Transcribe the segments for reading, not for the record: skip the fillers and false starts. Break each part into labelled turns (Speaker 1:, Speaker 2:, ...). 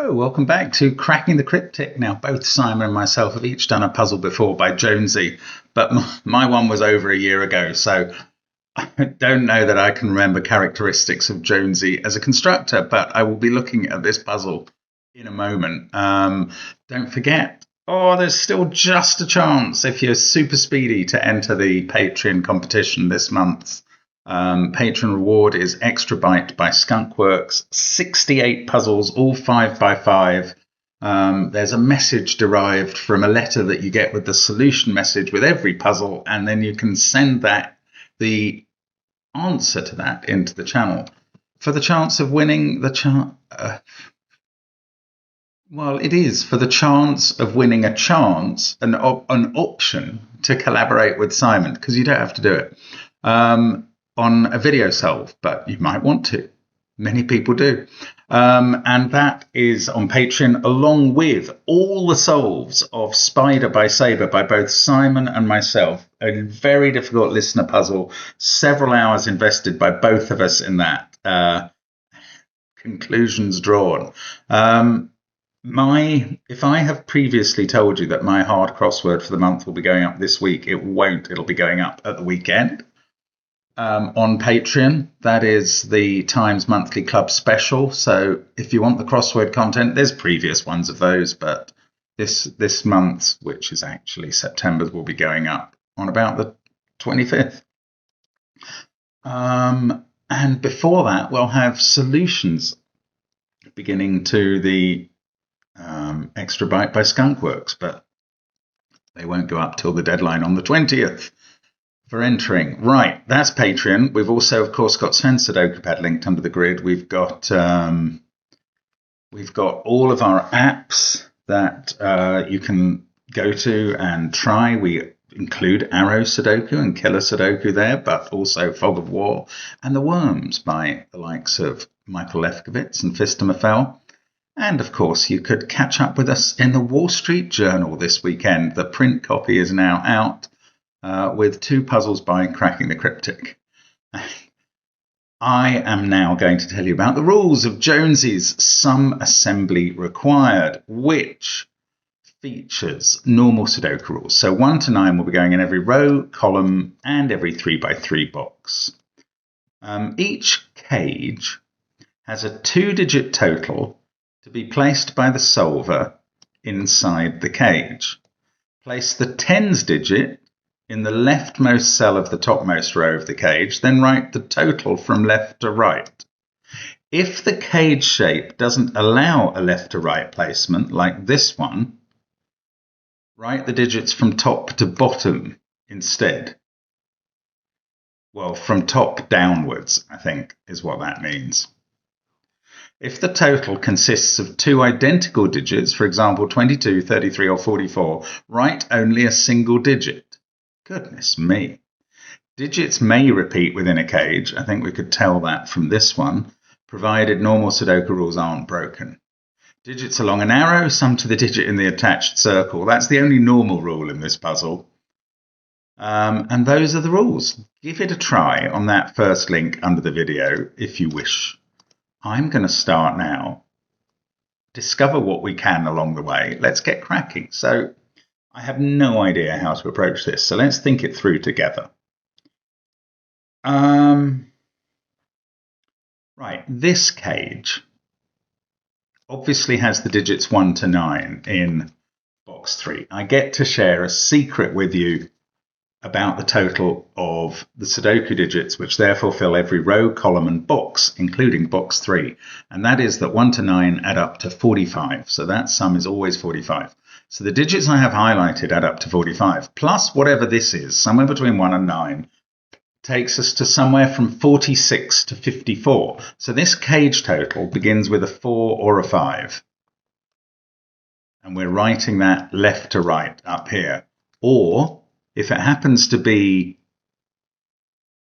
Speaker 1: Hello, welcome back to Cracking the Cryptic. Now, both Simon and myself have each done a puzzle before by Jonesy, but my one was over a year ago, so I don't know that I can remember characteristics of Jonesy as a constructor, but I will be looking at this puzzle in a moment. Don't forget, there's still just a chance if you're super speedy to enter the Patreon competition this month. Patron reward is Extra Byte by Skunkworks, 68 puzzles, all 5x5. There's a message derived from a letter that you get with the solution message with every puzzle, and then you can send the answer to that into the channel for the chance of winning the it is for the chance of winning an option to collaborate with Simon, because you don't have to do it. On a video solve, but you might want to. Many people do. And that is on Patreon, along with all the solves of Spider by Sabre by both Simon and myself. A very difficult listener puzzle. Several hours invested by both of us in that. Conclusions drawn. If I have previously told you that my hard crossword for the month will be going up this week, it won't. It'll be going up at the weekend. On Patreon, that is the Times Monthly Club special. So if you want the crossword content, there's previous ones of those, but this month's, which is actually September's, will be going up on about the 25th. And before that, we'll have solutions beginning to the Extra Byte by Skunkworks, but they won't go up till the deadline on the 20th. For entering. Right, that's Patreon. We've also, of course, got Sudoku Pad linked under the grid. We've got all of our apps that you can go to and try. We include Arrow Sudoku and Killer Sudoku there, but also Fog of War and The Worms by the likes of Michael Lefkowitz and Phistomefel. And, of course, you could catch up with us in the Wall Street Journal this weekend. The print copy is now out. With 2 puzzles by Cracking the Cryptic. I am now going to tell you about the rules of Jonesy's Sum Assembly Required, which features normal Sudoku rules. So 1 to 9 will be going in every row, column, and every 3x3 box. Each cage has a 2-digit total to be placed by the solver inside the cage. Place the tens digit in the leftmost cell of the topmost row of the cage, then write the total from left to right. If the cage shape doesn't allow a left to right placement, like this one, write the digits from top to bottom instead. Well, from top downwards, I think, is what that means. If the total consists of 2 identical digits, for example, 22, 33, or 44, write only a single digit. Goodness me. Digits may repeat within a cage. I think we could tell that from this one, provided normal Sudoku rules aren't broken. Digits along an arrow, sum to the digit in the attached circle. That's the only normal rule in this puzzle. And those are the rules. Give it a try on that first link under the video if you wish. I'm going to start now. Discover what we can along the way. Let's get cracking. So I have no idea how to approach this, so let's think it through together. Right, this cage obviously has the digits 1 to 9 in box 3. I get to share a secret with you about the total of the Sudoku digits, which therefore fill every row, column, and box, including box 3. And that is that 1 to 9 add up to 45. So that sum is always 45. So the digits I have highlighted add up to 45, plus whatever this is, somewhere between 1 and 9, takes us to somewhere from 46 to 54. So this cage total begins with a 4 or a 5. And we're writing that left to right up here. Or, if it happens to be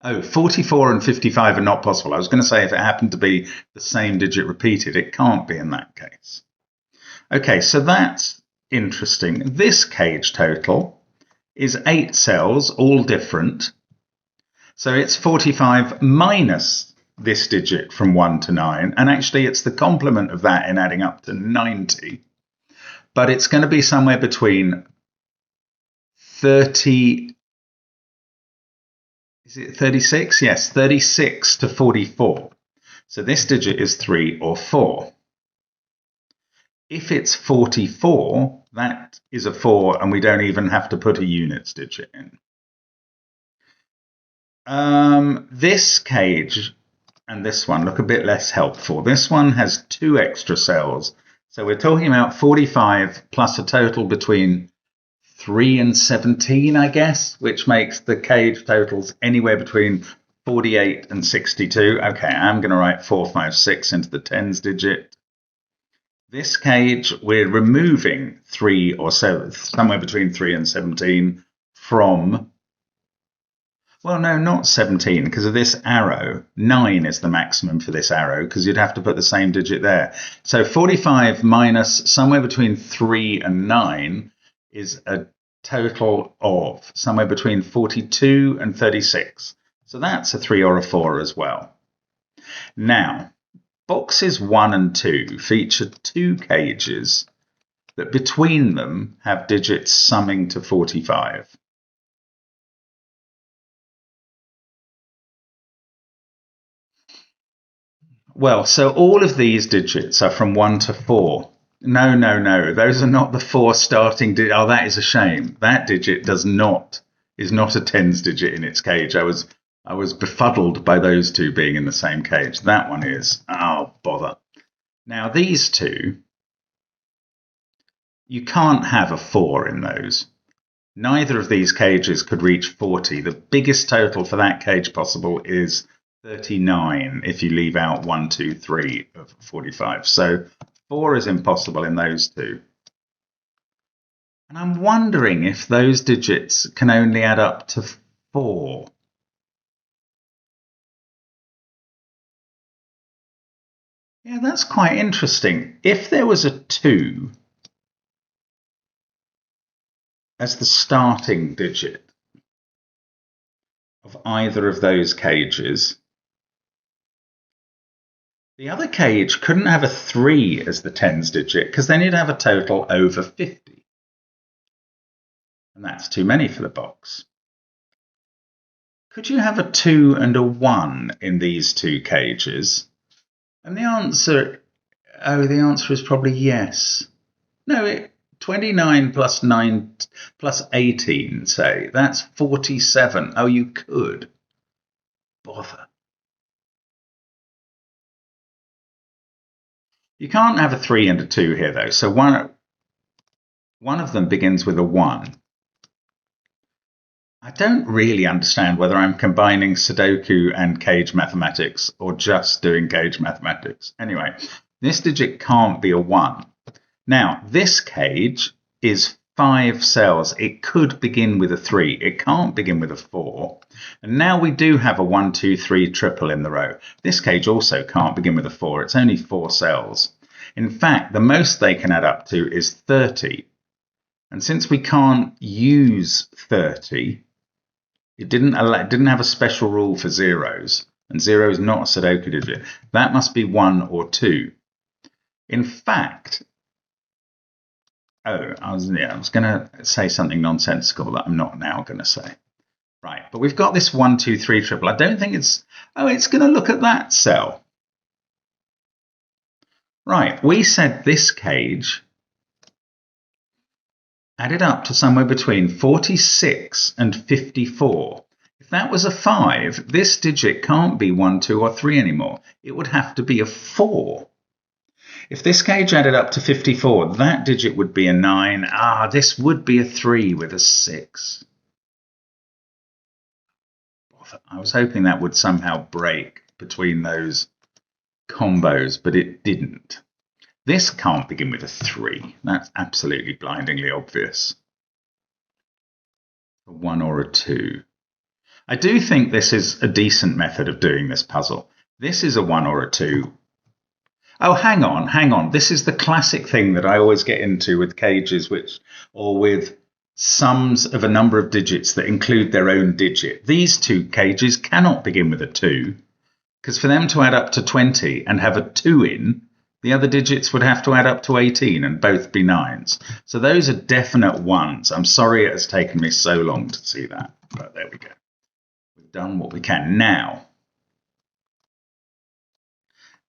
Speaker 1: 44 and 55 are not possible. I was going to say if it happened to be the same digit repeated, it can't be in that case. Okay, so that's interesting. This cage total is 8 cells, all different. So it's 45 minus this digit from 1 to 9, and actually it's the complement of that in adding up to 90, but it's going to be somewhere between 30, is it 36? Yes, 36 to 44. So this digit is 3 or 4. If it's 44, that is a 4, and we don't even have to put a units digit in. This cage and this one look a bit less helpful. This one has 2 extra cells. So we're talking about 45 plus a total between 3 and 17, I guess, which makes the cage totals anywhere between 48 and 62. Okay, I'm going to write 4, 5, 6 into the tens digit. This cage, we're removing 3 or 7, somewhere between 3 and 17 from, well, no, not 17, because of this arrow. 9 is the maximum for this arrow, because you'd have to put the same digit there. So 45 minus somewhere between 3 and 9 is a total of somewhere between 42 and 36. So that's a 3 or a 4 as well. Now, boxes 1 and 2 feature 2 cages that between them have digits summing to 45. Well, so all of these digits are from 1 to 4. No. Those are not the 4 starting digits. Oh, that is a shame. That digit is not a tens digit in its cage. I was befuddled by those two being in the same cage. That one is. Oh, bother. Now, these two, you can't have a 4 in those. Neither of these cages could reach 40. The biggest total for that cage possible is 39 if you leave out 1, 2, 3 of 45. So 4 is impossible in those two. And I'm wondering if those digits can only add up to 4. Yeah, that's quite interesting. If there was a 2 as the starting digit of either of those cages, the other cage couldn't have a 3 as the tens digit, because then you'd have a total over 50. And that's too many for the box. Could you have a 2 and a 1 in these two cages? And the answer is probably yes. No, 29 plus 9 plus 18, say, that's 47. Oh, you could. Bother. You can't have a 3 and a 2 here, though. So one of them begins with a 1. I don't really understand whether I'm combining Sudoku and cage mathematics or just doing cage mathematics. Anyway, this digit can't be a 1. Now, this cage is 5 cells. It could begin with a 3. It can't begin with a 4. And now we do have a 1, 2, 3 triple in the row. This cage also can't begin with a 4. It's only 4 cells. In fact, the most they can add up to is 30. And since we can't use 30, it didn't have a special rule for zeros, and 0 is not a Sudoku digit. That must be 1 or 2. In fact, I was going to say something nonsensical that I'm not now going to say. Right, but we've got this 1, 2, 3 triple. I don't think it's going to look at that cell. Right, we said this cage added up to somewhere between 46 and 54. If that was a 5, this digit can't be 1, 2, or 3 anymore. It would have to be a 4. If this cage added up to 54, that digit would be a 9. This would be a 3 with a 6. I was hoping that would somehow break between those combos, but it didn't. This can't begin with a 3. That's absolutely blindingly obvious. A 1 or a 2. I do think this is a decent method of doing this puzzle. This is a 1 or a 2. Oh, hang on. This is the classic thing that I always get into with cages, or with sums of a number of digits that include their own digit. These two cages cannot begin with a 2, Because for them to add up to 20 and have a 2 in, the other digits would have to add up to 18 and both be 9s. So those are definite 1s. I'm sorry it has taken me so long to see that, but there we go. We've done what we can. Now,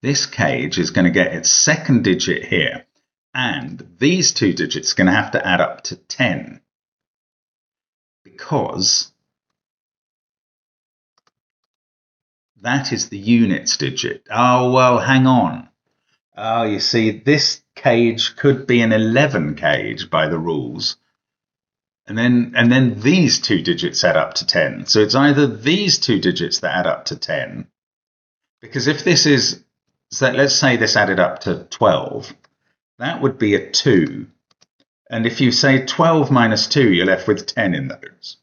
Speaker 1: this cage is going to get its second digit here, and these two digits are going to have to add up to 10, because that is the units digit. Oh, well, hang on. Oh, you see, this cage could be an 11 cage by the rules. And then these two digits add up to 10. So it's either these two digits that add up to 10, because if this is, so let's say this added up to 12, that would be a 2. And if you say 12 minus 2, you're left with 10 in those.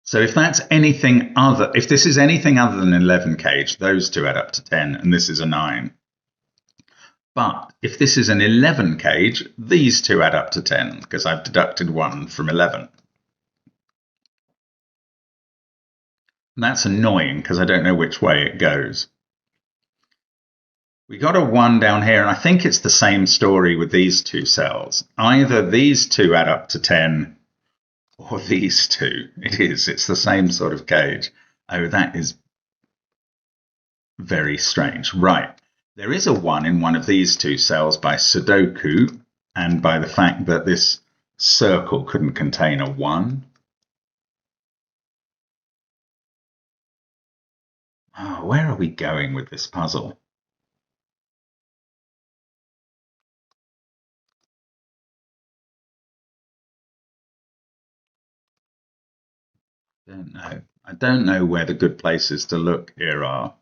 Speaker 1: So if that's anything other, if this is anything other than an 11 cage, those two add up to 10, and this is a 9. But if this is an 11 cage, these two add up to 10, because I've deducted 1 from 11. And that's annoying, because I don't know which way it goes. We got a 1 down here, and I think it's the same story with these two cells. Either these two add up to 10, or these two. It is. It's the same sort of cage. Oh, that is very strange. Right. There is a 1 in one of these two cells by Sudoku, and by the fact that this circle couldn't contain a 1. Oh, where are we going with this puzzle? Don't know. I don't know where the good places to look here are.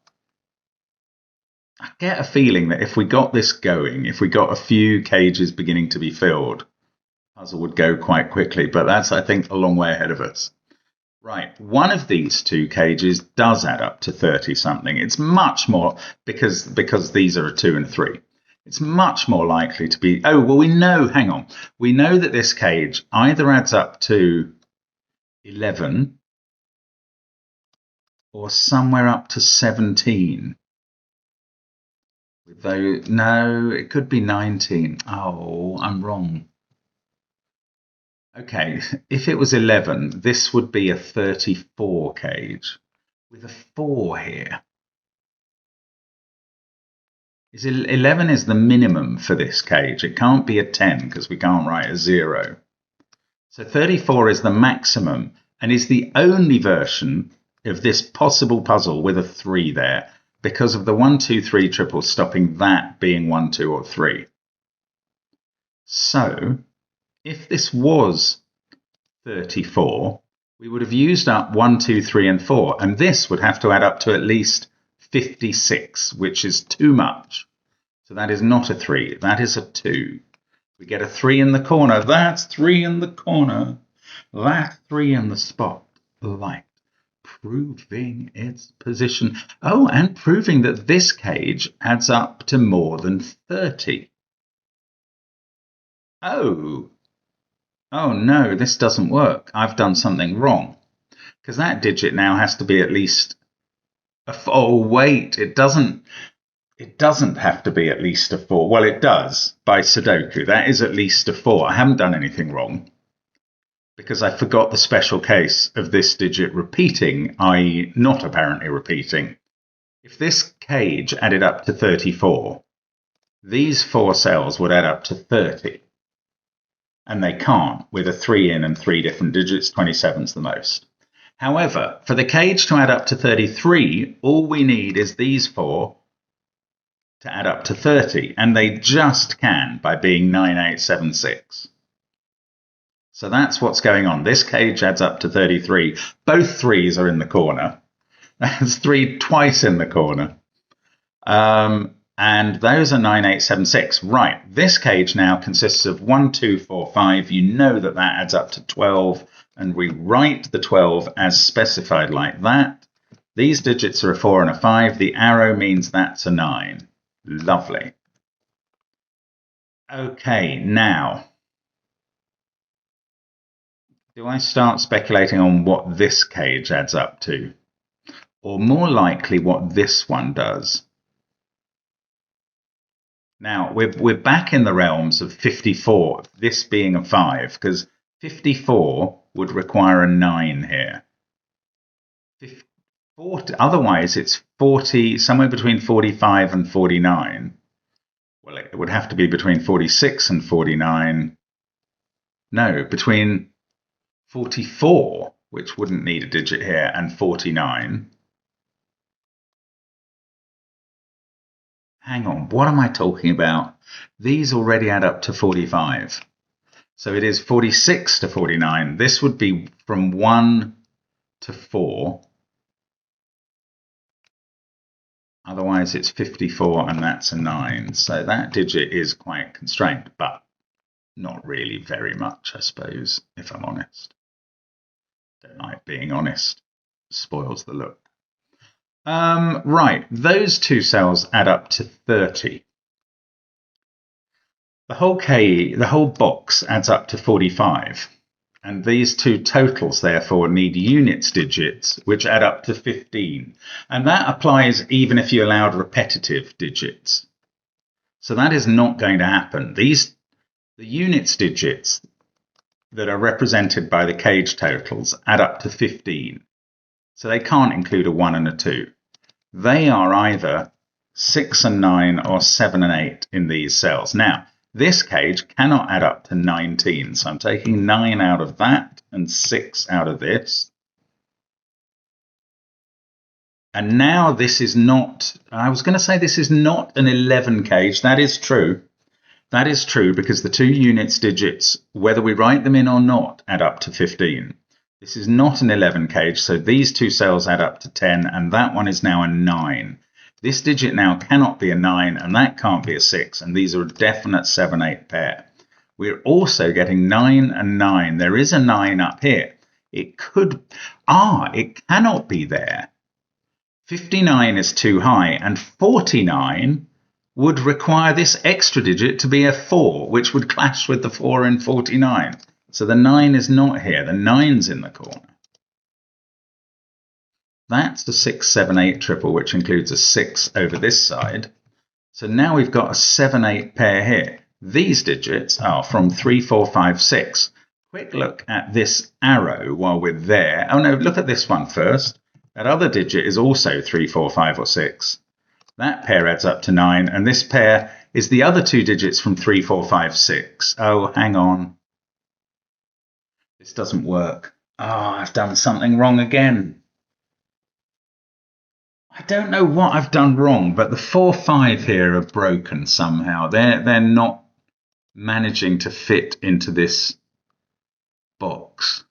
Speaker 1: I get a feeling that if we got this going, if we got a few cages beginning to be filled, the puzzle would go quite quickly, but that's, I think, a long way ahead of us. Right, one of these two cages does add up to 30 something. It's much more, because these are a 2 and 3. It's much more likely to be, oh, well, we know, hang on. We know that this cage either adds up to 11 or somewhere up to 17. Though, no, it could be 19. Oh, I'm wrong. Okay, if it was 11, this would be a 34 cage with a 4 here. 11 is the minimum for this cage. It can't be a 10 because we can't write a 0. So 34 is the maximum and is the only version of this possible puzzle with a 3 there, because of the 1, 2, 3 triple stopping that being 1, 2, or 3. So if this was 34, we would have used up 1, 2, 3, and 4, and this would have to add up to at least 56, which is too much. So that is not a 3, that is a 2. We get a 3 in the corner. That's 3 in the corner. That's 3 in the spotlight, proving its position. Oh, and proving that this cage adds up to more than 30. Oh no, this doesn't work. I've done something wrong. Because that digit now has to be at least a 4. Oh, wait, it doesn't have to be at least a 4. Well, it does by Sudoku. That is at least a 4. I haven't done anything wrong, because I forgot the special case of this digit repeating, i.e. not apparently repeating. If this cage added up to 34, these 4 cells would add up to 30. And they can't, with a 3 in and 3 different digits. 27's the most. However, for the cage to add up to 33, all we need is these 4 to add up to 30, and they just can by being 9, 8, 7, 6. So that's what's going on. This cage adds up to 33. Both 3s are in the corner. That's 3 twice in the corner. And those are 9, 8, 7, 6. Right, this cage now consists of 1, 2, 4, 5. You know that that adds up to 12, and we write the 12 as specified like that. These digits are a 4 and a 5. The arrow means that's a 9. Lovely. Okay, now, do I start speculating on what this cage adds up to? or more likely what this one does. Now, we're back in the realms of 54, this being a 5, because 54 would require a 9 here. 40, otherwise, it's 40, somewhere between 45 and 49. Well, it would have to be between 46 and 49. No, between 44, which wouldn't need a digit here, and 49. Hang on, what am I talking about? These already add up to 45. So it is 46 to 49. This would be from 1 to 4. Otherwise, it's 54, and that's a 9. So that digit is quite constrained, but not really very much, I suppose, if I'm honest. Don't like being honest. Spoils the look. Right, those two cells add up to 30. The whole box adds up to 45. And these two totals, therefore, need units digits, which add up to 15. And that applies even if you allowed repetitive digits. So that is not going to happen. The units digits that are represented by the cage totals add up to 15. So they can't include a 1 and a 2. They are either 6 and 9 or 7 and 8 in these cells. Now, this cage cannot add up to 19. So I'm taking 9 out of that and 6 out of this. And now this is not, I was going to say this is not an 11 cage. That is true. That is true because the two units digits, whether we write them in or not, add up to 15. This is not an 11 cage, so these two cells add up to 10, and that one is now a 9. This digit now cannot be a 9, and that can't be a 6, and these are a definite 7-8 pair. We're also getting 9 and 9. There is a 9 up here. It could, it cannot be there. 59 is too high, and 49 would require this extra digit to be a 4, which would clash with the 4 in 49. So the 9 is not here. The 9's in the corner. That's the 6, 7, 8 triple, which includes a 6 over this side. So now we've got a 7, 8 pair here. These digits are from 3, 4, 5, 6. Quick look at this arrow while we're there. Oh no, look at this one first. That other digit is also 3, 4, 5, or 6. That pair adds up to 9, and this pair is the other two digits from 3, 4, 5, 6. Oh, hang on. This doesn't work. I've done something wrong again. I don't know what I've done wrong, but the 4, 5 here are broken somehow. They're not managing to fit into this box.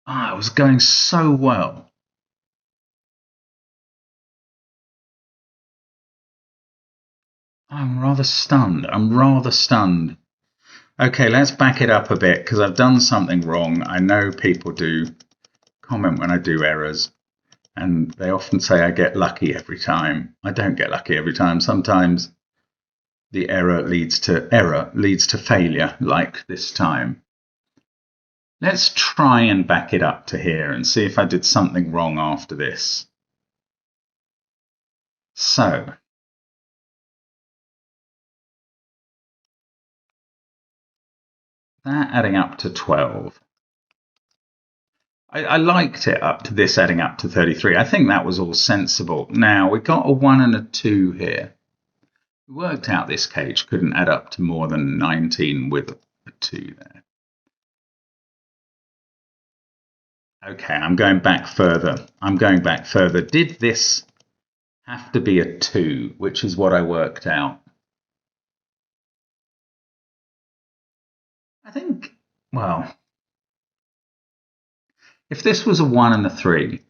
Speaker 1: It was going so well. I'm rather stunned. Okay, let's back it up a bit because I've done something wrong. I know people do comment when I do errors, and they often say I get lucky every time. I don't get lucky every time. Sometimes the error leads to failure, like this time. Let's try and back it up to here and see if I did something wrong after this. So that adding up to 12. I liked it up to this adding up to 33. I think that was all sensible. Now, we've got a 1 and a 2 here. We worked out this cage couldn't add up to more than 19 with a 2 there. Okay, I'm going back further. Did this have to be a 2, which is what I worked out? I think, well, if this was a 1 and a 3,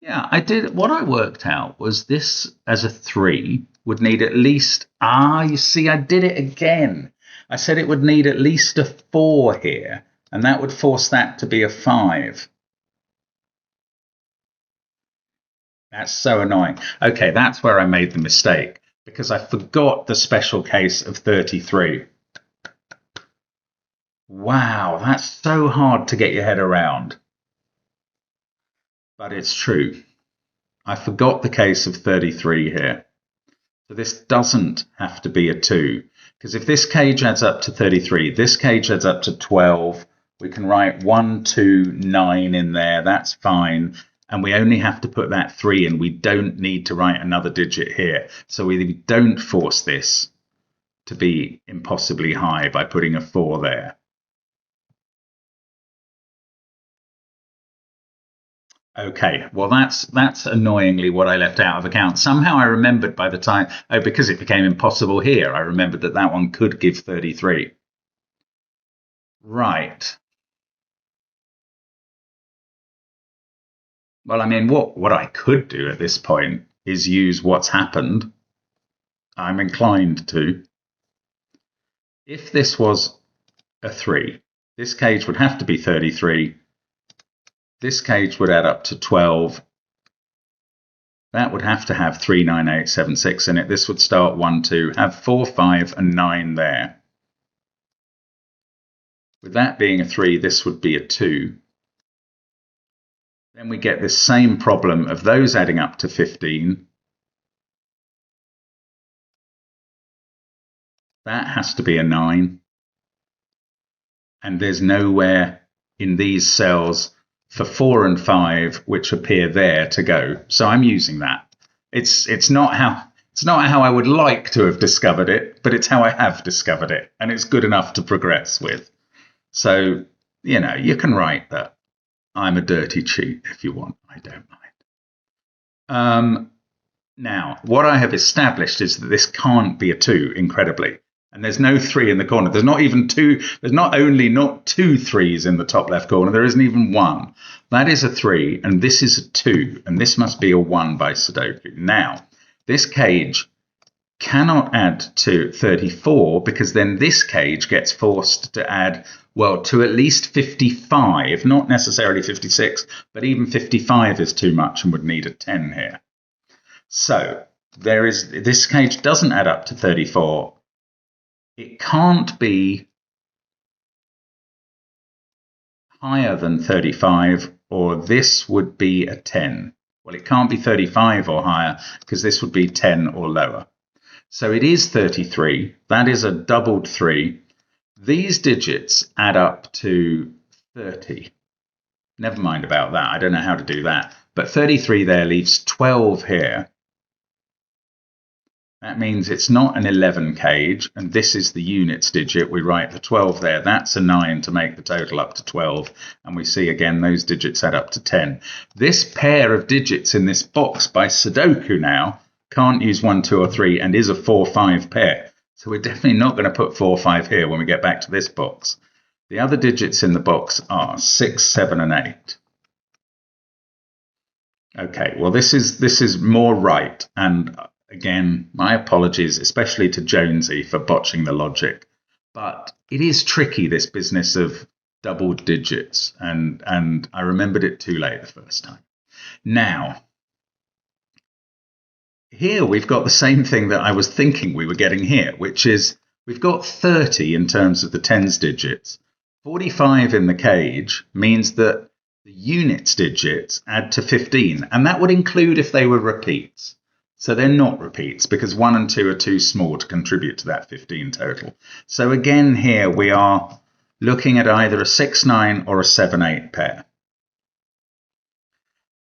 Speaker 1: yeah, I did. What I worked out was this as a 3 would need at least, you see, I did it again. I said it would need at least a 4 here, and that would force that to be a 5. That's so annoying. Okay, that's where I made the mistake. because I forgot the special case of 33. Wow, that's so hard to get your head around. But it's true. I forgot the case of 33 here. So this doesn't have to be a 2, because if this cage adds up to 33, this cage adds up to 12, we can write 1, 2, 9 in there, that's fine. And we only have to put that 3 in. We don't need to write another digit here. So we don't force this to be impossibly high by putting a 4 there. Okay, well, that's annoyingly what I left out of account. Somehow I remembered by the time, because it became impossible here, I remembered that that one could give 33. Right. Well, I mean, what I could do at this point is use what's happened. I'm inclined to. If this was a 3, this cage would have to be 33. This cage would add up to 12. That would have to have 3, 9, 8, 7, 6 in it. This would start 1, 2, have 4, 5, and 9 there. With that being a 3, this would be a 2. Then we get this same problem of those adding up to 15. That has to be a 9. And there's nowhere in these cells for 4 and 5, which appear there, to go. So I'm using that. It's not how I would like to have discovered it, but it's how I have discovered it, and it's good enough to progress with. So, you can write that I'm a dirty cheat if you want. I don't mind. Now, what I have established is that this can't be a 2, incredibly. And there's no 3 in the corner. There's not even 2. There's not 2 3s in the top left corner. There isn't even 1. That is a 3, and this is a 2, and this must be a 1 by Sudoku. Now, this cage cannot add to 34, because then this cage gets forced to add, well, to at least 55, not necessarily 56, but even 55 is too much and would need a 10 here. So this cage doesn't add up to 34. It can't be higher than 35, or this would be a 10. Well, it can't be 35 or higher, because this would be 10 or lower. So it is 33. That is a doubled 3. These digits add up to 30. Never mind about that. I don't know how to do that. But 33 there leaves 12 here. That means it's not an 11 cage, and this is the units digit. We write the 12 there. That's a 9 to make the total up to 12. And we see again those digits add up to 10. This pair of digits in this box by Sudoku now can't use 1, 2, or 3 and is a 4, 5 pair. So we're definitely not going to put 4, 5 here when we get back to this box. The other digits in the box are 6, 7, and 8. Okay, well, this is more right, and again, my apologies, especially to Jonesy for botching the logic. But it is tricky, this business of double digits, and I remembered it too late the first time. Now, here we've got the same thing that I was thinking we were getting here, which is we've got 30 in terms of the tens digits. 45 in the cage means that the units digits add to 15, and that would include if they were repeats. So they're not repeats, because 1 and 2 are too small to contribute to that 15 total. So again here we are looking at either a 6, 9 or a 7, 8 pair.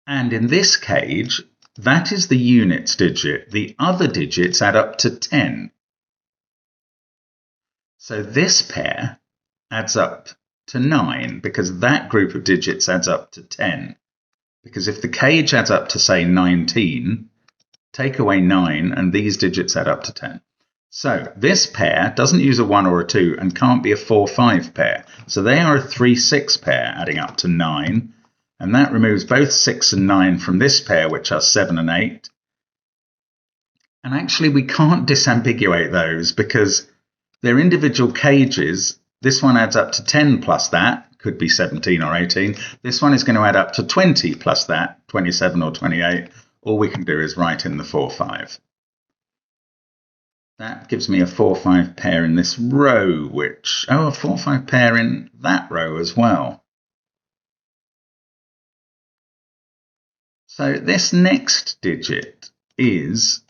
Speaker 1: And in this cage, that is the units digit. The other digits add up to 10. So this pair adds up to 9, because that group of digits adds up to 10. Because if the cage adds up to, say, 19, take away 9, and these digits add up to 10. So this pair doesn't use a 1 or a 2 and can't be a 4, 5 pair. So they are a 3, 6 pair adding up to 9. And that removes both 6 and 9 from this pair, which are 7 and 8. And actually, we can't disambiguate those because they're individual cages. This one adds up to 10 plus that, could be 17 or 18. This one is going to add up to 20 plus that, 27 or 28. All we can do is write in the 4, 5. That gives me a 4-5 pair in this row, which, a 4-5 pair in that row as well. So this next digit is,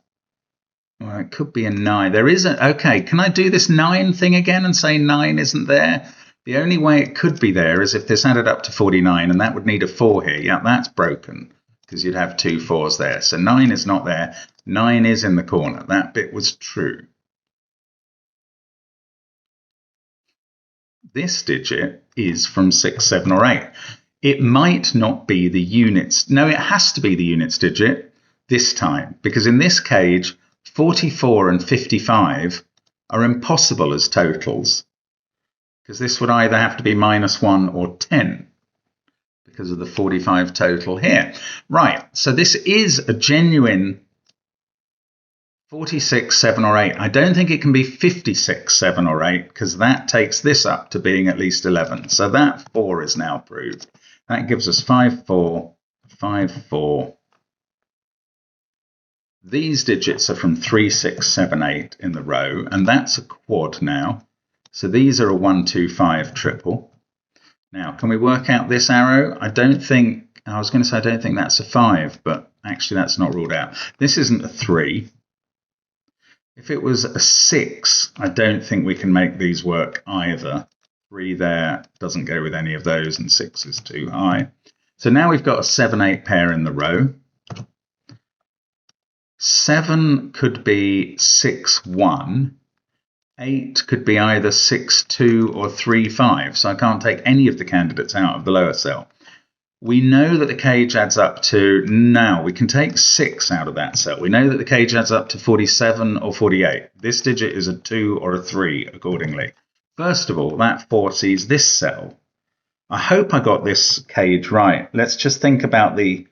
Speaker 1: well, it could be a 9. There isn't, okay, can I do this 9 thing again and say 9 isn't there? The only way it could be there is if this added up to 49, and that would need a 4 here. Yeah, that's broken, because you'd have 2 4s there. So 9 is not there. 9 is in the corner. That bit was true. This digit is from 6, 7, or 8. It might not be the units. No, it has to be the units digit this time, because in this cage, 44 and 55 are impossible as totals, because this would either have to be -1 or 10 because of the 45 total here. Right, so this is a genuine 46, 7, or 8. I don't think it can be 56, 7, or 8, because that takes this up to being at least 11. So that 4 is now proved. That gives us 5, 4, 5, 4. These digits are from 3, 6, 7, 8 in the row, and that's a quad now. So these are a 1, 2, 5 triple. Now, can we work out this arrow? I don't think that's a 5, but actually that's not ruled out. This isn't a 3. If it was a 6, I don't think we can make these work either. 3 there doesn't go with any of those, and 6 is too high. So now we've got a 7, 8 pair in the row. 7 could be 6, 1. 8 could be either 6, 2 or 3, 5. So I can't take any of the candidates out of the lower cell. We know that the cage adds up to, now we can take 6 out of that cell. We know that the cage adds up to 47 or 48. This digit is a 2 or a 3 accordingly. First of all, that foresees this cell. I hope I got this cage right. Let's just think about the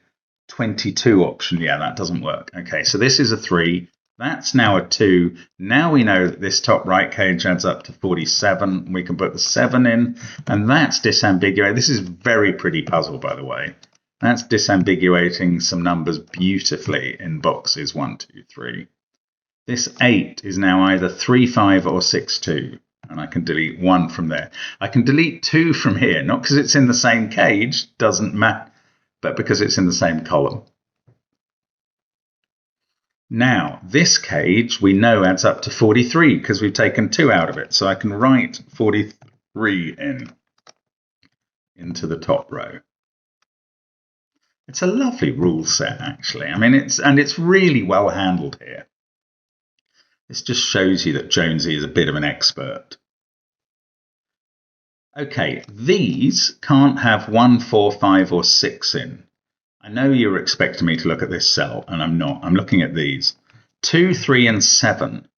Speaker 1: 22 option. Yeah, that doesn't work. Okay, so this is a 3. That's now a 2. Now we know that this top right cage adds up to 47. We can put the 7 in, and that's disambiguating. This is a very pretty puzzle, by the way. That's disambiguating some numbers beautifully in boxes 1, 2, 3. This 8 is now either 3, 5 or 6, 2. And I can delete 1 from there. I can delete 2 from here, not because it's in the same cage, doesn't matter, but because it's in the same column. Now, this cage we know adds up to 43 because we've taken 2 out of it. So I can write 43 into the top row. It's a lovely rule set, actually. I mean, it's really well handled here. This just shows you that Jonesy is a bit of an expert. Okay, these can't have 1, 4, 5, or 6 in. I know you're expecting me to look at this cell, and I'm not. I'm looking at these. 2, 3, and 7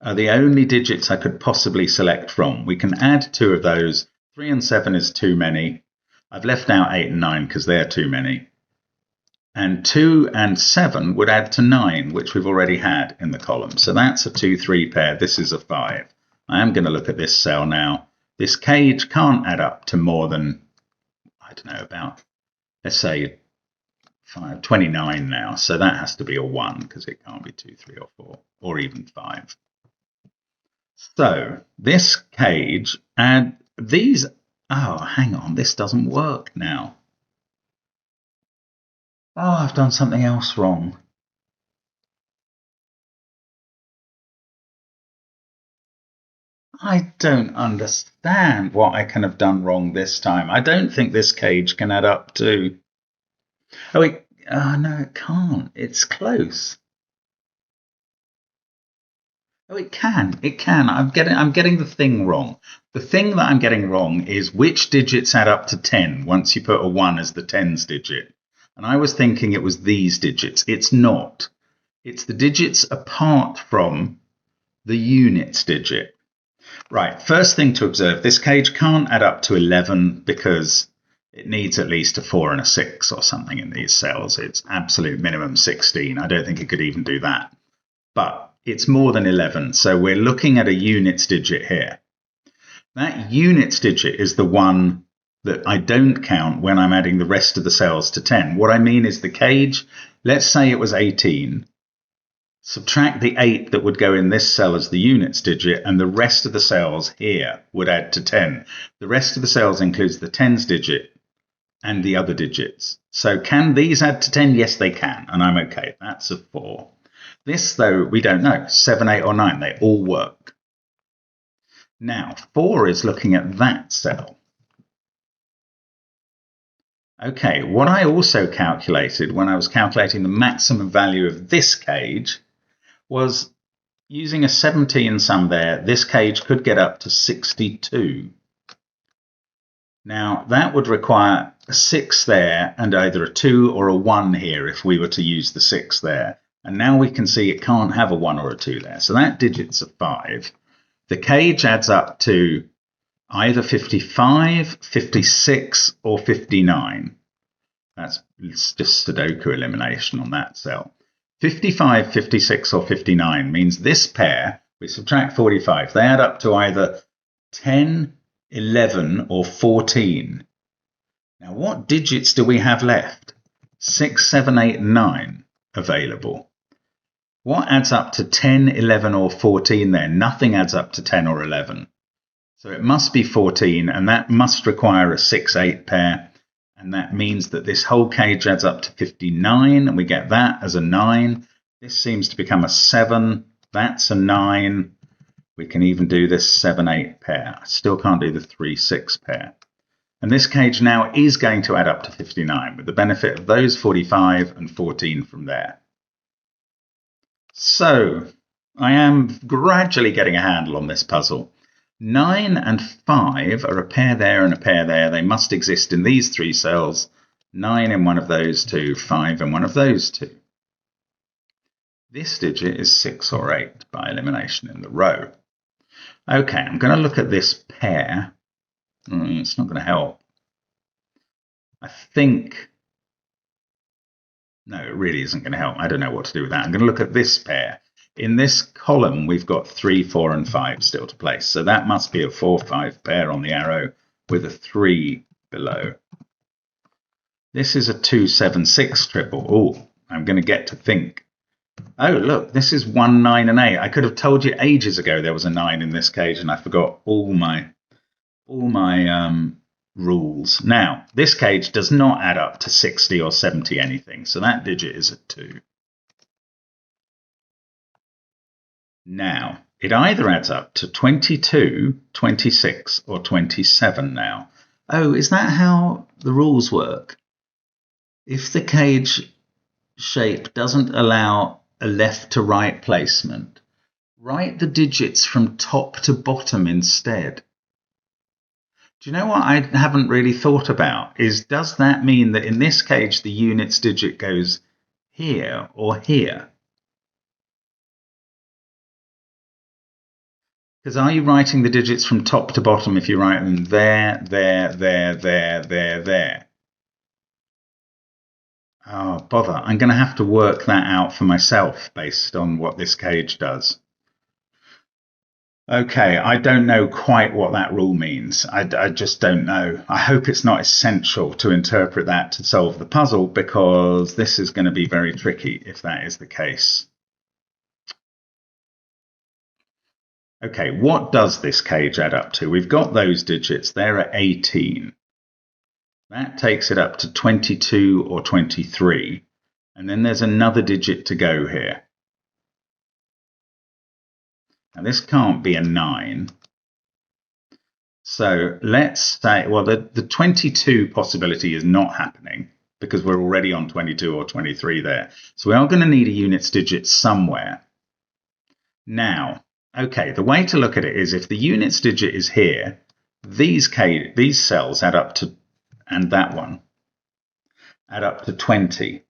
Speaker 1: are the only digits I could possibly select from. We can add 2 of those. 3 and 7 is too many. I've left out 8 and 9 because they're too many. And 2 and 7 would add to 9, which we've already had in the column. So that's a 2, 3 pair. This is a 5. I am going to look at this cell now. This cage can't add up to more than, I don't know, about, let's say, 29 now. So that has to be a 1 because it can't be 2, 3, or 4, or even 5. So this cage, and these, oh, hang on, this doesn't work now. Oh, I've done something else wrong. I don't understand what I can have done wrong this time. I don't think this cage can add up to... Oh, no, it can't. It's close. Oh, it can. It can. I'm getting the thing wrong. The thing that I'm getting wrong is which digits add up to 10 once you put a 1 as the tens digit. And I was thinking it was these digits. It's not. It's the digits apart from the units digit. Right, first thing to observe, this cage can't add up to 11 because it needs at least a 4 and a 6 or something in these cells. It's absolute minimum 16. I don't think it could even do that. But it's more than 11, so we're looking at a units digit here. That units digit is the one that I don't count when I'm adding the rest of the cells to 10. What I mean is the cage, let's say it was 18. subtract the 8 that would go in this cell as the units digit, and the rest of the cells here would add to 10. The rest of the cells includes the tens digit and the other digits. So can these add to 10? Yes, they can, and I'm okay. That's a 4. This, though, we don't know. 7, 8, or 9, they all work. Now, 4 is looking at that cell. Okay, what I also calculated when I was calculating the maximum value of this cage was using a 17 sum there, this cage could get up to 62. Now, that would require a 6 there and either a 2 or a 1 here if we were to use the 6 there. And now we can see it can't have a 1 or a 2 there. So that digit's a 5. The cage adds up to either 55, 56, or 59. That's just Sudoku elimination on that cell. 55, 56, or 59 means this pair, we subtract 45, they add up to either 10, 11, or 14. Now, what digits do we have left? 6, 7, 8, and 9 available. What adds up to 10, 11, or 14 there? Nothing adds up to 10 or 11. So it must be 14, and that must require a 6, 8 pair. And that means that this whole cage adds up to 59, and we get that as a 9. This seems to become a 7. That's a 9. We can even do this 7, 8 pair. I still can't do the 3, 6 pair. And this cage now is going to add up to 59 with the benefit of those 45 and 14 from there. So I am gradually getting a handle on this puzzle. 9 and 5 are a pair there and a pair there. They must exist in these 3 cells. 9 in one of those 2, 5 in one of those 2. This digit is 6 or 8 by elimination in the row. Okay, I'm going to look at this pair. It's not going to help. I think... No, it really isn't going to help. I don't know what to do with that. I'm going to look at this pair. In this column, we've got 3, 4, and 5 still to place. So that must be a 4, 5 pair on the arrow with a 3 below. This is a 2, 7, 6 triple. Oh, I'm going to get to think. Oh, look, this is 1, 9, and 8. I could have told you ages ago there was a 9 in this cage, and I forgot all my rules. Now, this cage does not add up to 60 or 70 anything, so that digit is a 2. Now, it either adds up to 22, 26, or 27 now. Oh, is that how the rules work? If the cage shape doesn't allow a left to right placement, write the digits from top to bottom instead. Do you know what I haven't really thought about? Does that mean that in this cage the units digit goes here or here? Because are you writing the digits from top to bottom if you write them there, there, there, there, there, there? Oh, bother. I'm going to have to work that out for myself based on what this cage does. Okay, I don't know quite what that rule means. I just don't know. I hope it's not essential to interpret that to solve the puzzle, because this is going to be very tricky if that is the case. Okay, what does this cage add up to? We've got those digits. They're at 18. That takes it up to 22 or 23. And then there's another digit to go here. Now, this can't be a 9. So let's say, well, the 22 possibility is not happening because we're already on 22 or 23 there. So we are going to need a units digit somewhere. Now, okay, the way to look at it is if the units digit is here, these cells add up to, and that one, add up to 20.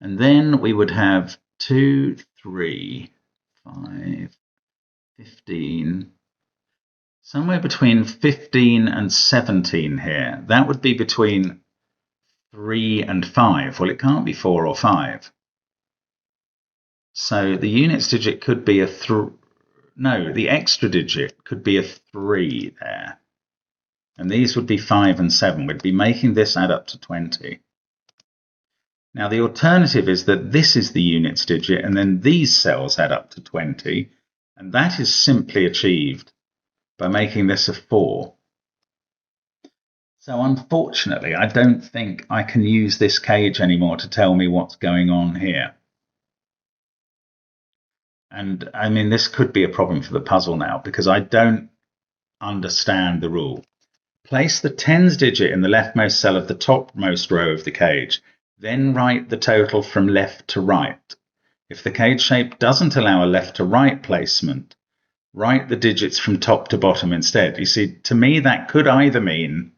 Speaker 1: And then we would have 2, 3, 5, 15, somewhere between 15 and 17 here. That would be between 3 and 5. Well, it can't be 4 or 5. So the units digit could be a 3. No, the extra digit could be a 3 there. And these would be 5 and 7. We'd be making this add up to 20. Now, the alternative is that this is the units digit, and then these cells add up to 20, and that is simply achieved by making this a 4. So unfortunately, I don't think I can use this cage anymore to tell me what's going on here. And I mean, this could be a problem for the puzzle now, because I don't understand the rule. Place the tens digit in the leftmost cell of the topmost row of the cage, then write the total from left to right. If the cage shape doesn't allow a left to right placement, write the digits from top to bottom instead. You see, to me, that could either mean,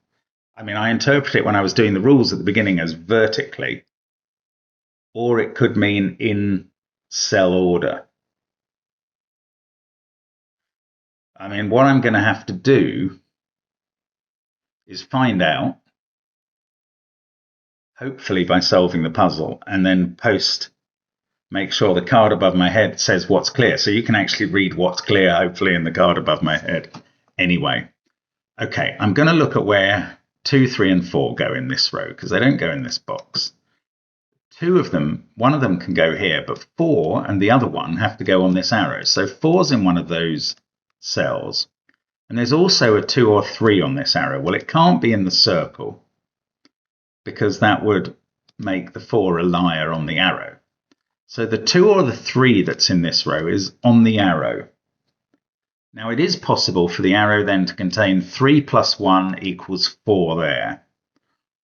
Speaker 1: I mean, I interpret it when I was doing the rules at the beginning as vertically, or it could mean in cell order. I mean, what I'm going to have to do is find out, hopefully by solving the puzzle, and then make sure the card above my head says what's clear. So you can actually read what's clear, hopefully, in the card above my head. Anyway, okay, I'm going to look at where 2, 3, and 4 go in this row, because they don't go in this box. 2 of them, one of them can go here, but 4 and the other one have to go on this arrow. So 4's in one of those cells. And there's also a 2 or 3 on this arrow. Well, it can't be in the circle, because that would make the 4 a liar on the arrow. So the 2 or the 3 that's in this row is on the arrow. Now, it is possible for the arrow then to contain 3 plus 1 equals 4 there,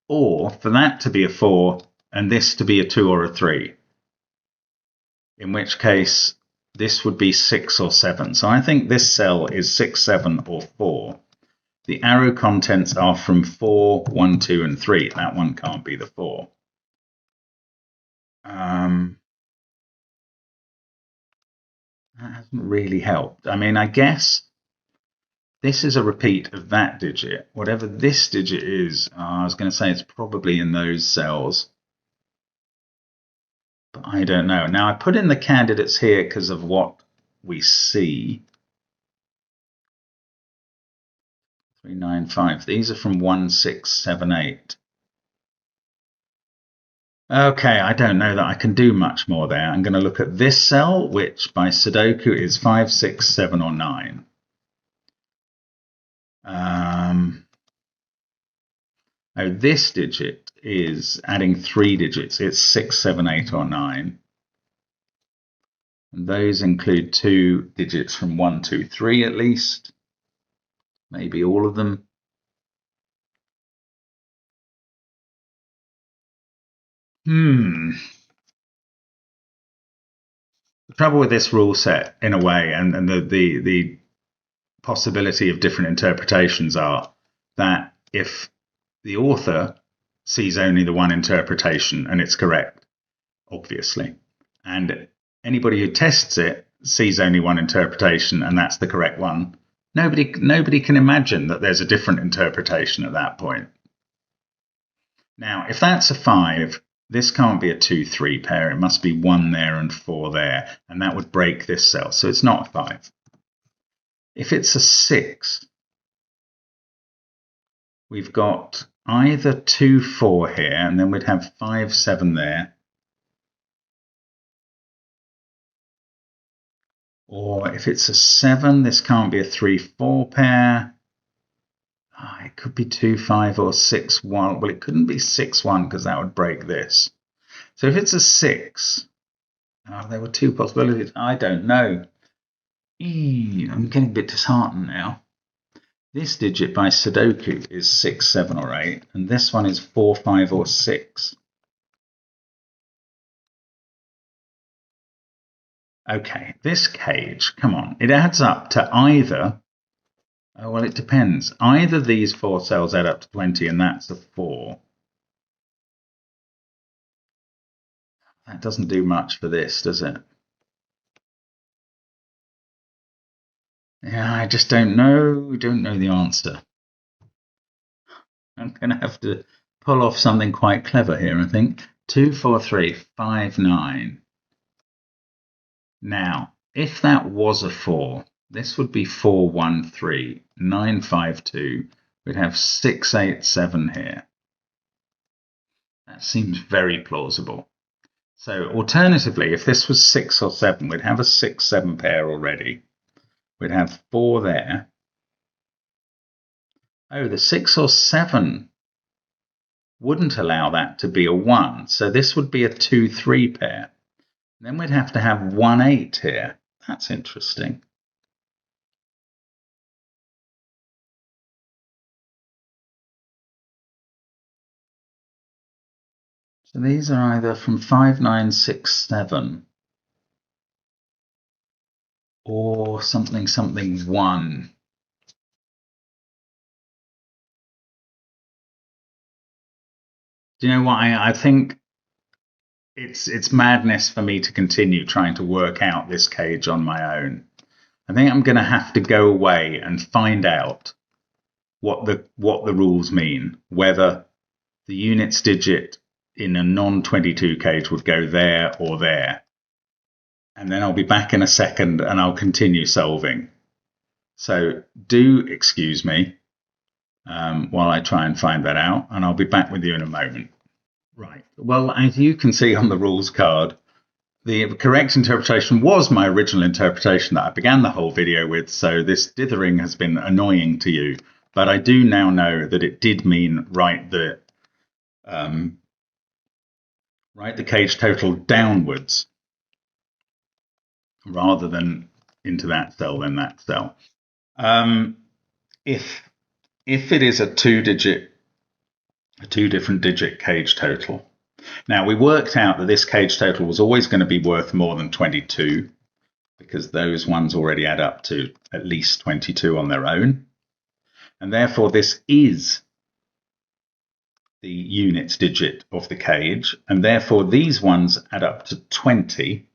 Speaker 1: or for that to be a 4 and this to be a 2 or a 3, in which case this would be 6 or 7. So I think this cell is 6, 7, or 4. The arrow contents are from 4, 1, 2, and 3. That one can't be the 4. That hasn't really helped. I mean, I guess this is a repeat of that digit. Whatever this digit is, I was going to say it's probably in those cells. But I don't know. Now, I put in the candidates here because of what we see. 3, 9, 5. These are from 1, 6, 7, 8. Okay, I don't know that I can do much more there. I'm going to look at this cell, which by Sudoku is 5, 6, 7, or 9. Now this digit is adding 3 digits. It's 6, 7, 8, or 9. And those include 2 digits from 1, 2, 3 at least. Maybe all of them. The trouble with this rule set, in a way, and the possibility of different interpretations are that if the author sees only the one interpretation and it's correct, obviously, and anybody who tests it sees only one interpretation and that's the correct one, nobody can imagine that there's a different interpretation at that point. Now, if that's a 5, this can't be a 2, 3 pair. It must be 1 there and 4 there, and that would break this cell, so it's not a 5. If it's a 6, we've got either 2, 4 here, and then we'd have 5, 7 there. Or if it's a 7, this can't be a 3, 4 pair. It could be 2, 5, or 6, 1. Well, it couldn't be 6, 1 because that would break this. So if it's a 6, there were 2 possibilities. I don't know. I'm getting a bit disheartened now. This digit by Sudoku is 6, 7, or 8, and this one is 4, 5, or 6. Okay, this cage, come on, it adds up to either, well, it depends. Either these 4 cells add up to 20, and that's a 4. That doesn't do much for this, does it? Yeah, I just don't know. Don't know the answer. I'm going to have to pull off something quite clever here, I think. 2, 4, 3, 5, 9. Now, if that was a 4, this would be 4, 1, 3, 9, 5, 2. We'd have 6, 8, 7 here. That seems very plausible. So alternatively, if this was 6 or 7, we'd have a 6-7 pair already. We'd have 4 there. Oh, the 6 or 7 wouldn't allow that to be a 1. So this would be a 2-3 pair. Then we'd have to have 1-8 here. That's interesting. So these are either from 5, 9, 6, 7 or something, something 1. Do you know what? I think it's madness for me to continue trying to work out this cage on my own. I think I'm going to have to go away and find out what the rules mean, whether the units digit in a non-22 cage would go there or there. And then I'll be back in a second and I'll continue solving. So do excuse me while I try and find that out, and I'll be back with you in a moment. Right. Well, as you can see on the rules card, the correct interpretation was my original interpretation that I began the whole video with, so this dithering has been annoying to you. But I do now know that it did mean write the cage total downwards rather than into that cell, then that cell. If it is a two different digit cage total. Now, we worked out that this cage total was always going to be worth more than 22 because those ones already add up to at least 22 on their own. And therefore, this is the units digit of the cage. And therefore, these ones add up to 20.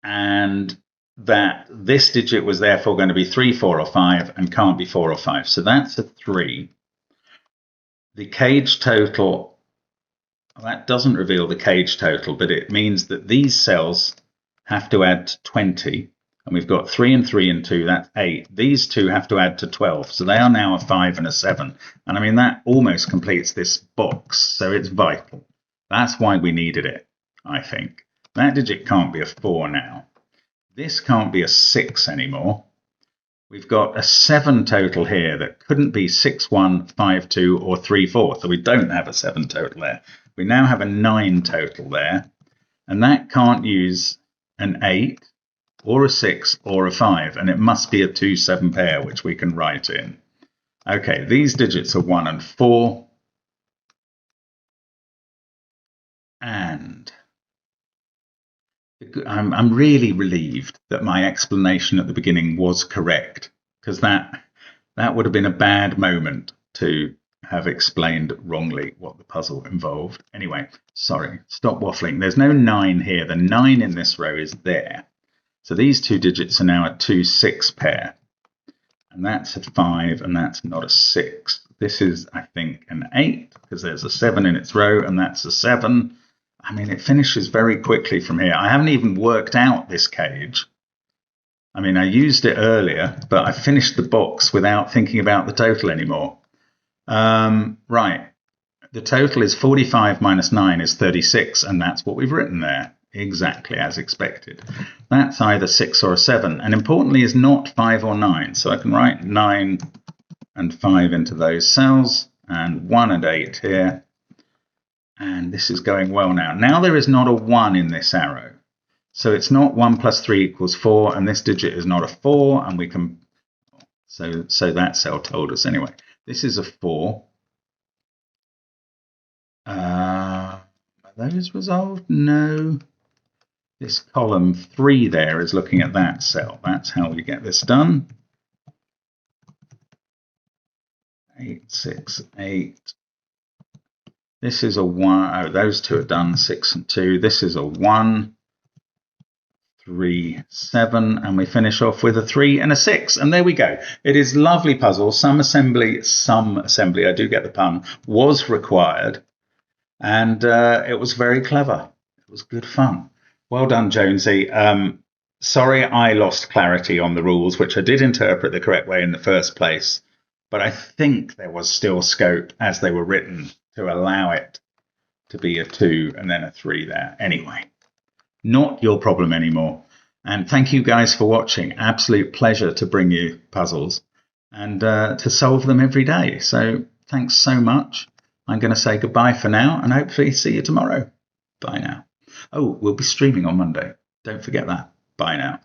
Speaker 1: And that this digit was therefore going to be 3, 4, or 5 and can't be 4 or 5. So that's a 3. The cage total, that doesn't reveal the cage total, but it means that these cells have to add to 20. And we've got 3 and 3 and 2, that's 8. These two have to add to 12. So they are now a 5 and a 7. And I mean, that almost completes this box. So it's vital. That's why we needed it, I think. That digit can't be a 4 now. This can't be a 6 anymore. We've got a 7 total here that couldn't be 6, 1, 5, 2, or 3, 4. So we don't have a 7 total there. We now have a 9 total there. And that can't use an 8 or a 6 or a 5. And it must be a 2, 7 pair, which we can write in. Okay, these digits are 1 and 4. And I'm really relieved that my explanation at the beginning was correct, because that would have been a bad moment to have explained wrongly what the puzzle involved. Anyway, sorry, stop waffling. There's no 9 here. The 9 in this row is there. So these two digits are now a 2, 6 pair. And that's a 5, and that's not a 6. This is, I think, an 8, because there's a 7 in its row, and that's a 7. I mean, it finishes very quickly from here. I haven't even worked out this cage. I mean, I used it earlier, but I finished the box without thinking about the total anymore. Right. The total is 45 minus 9 is 36, and that's what we've written there. Exactly as expected. That's either 6 or a 7, and importantly is not 5 or 9. So I can write 9 and 5 into those cells, and 1 and 8 here. And this is going well now. Now there is not a 1 in this arrow. So it's not 1 plus 3 equals 4, and this digit is not a 4, and we can... So that cell told us anyway. This is a 4. Are those resolved? No. This column 3 there is looking at that cell. That's how we get this done. 8, 6, 8. This is a 1. Oh, those two are done. 6 and 2. This is a 1, 3, 7. And we finish off with a 3 and a 6. And there we go. It is a lovely puzzle. Some assembly, I do get the pun, was required. And it was very clever. It was good fun. Well done, Jonesy. Sorry I lost clarity on the rules, which I did interpret the correct way in the first place. But I think there was still scope, as they were written, to allow it to be a 2 and then a 3 there. Anyway, not your problem anymore. And thank you guys for watching. Absolute pleasure to bring you puzzles and to solve them every day. So thanks so much. I'm going to say goodbye for now and hopefully see you tomorrow. Bye now. Oh, we'll be streaming on Monday. Don't forget that. Bye now.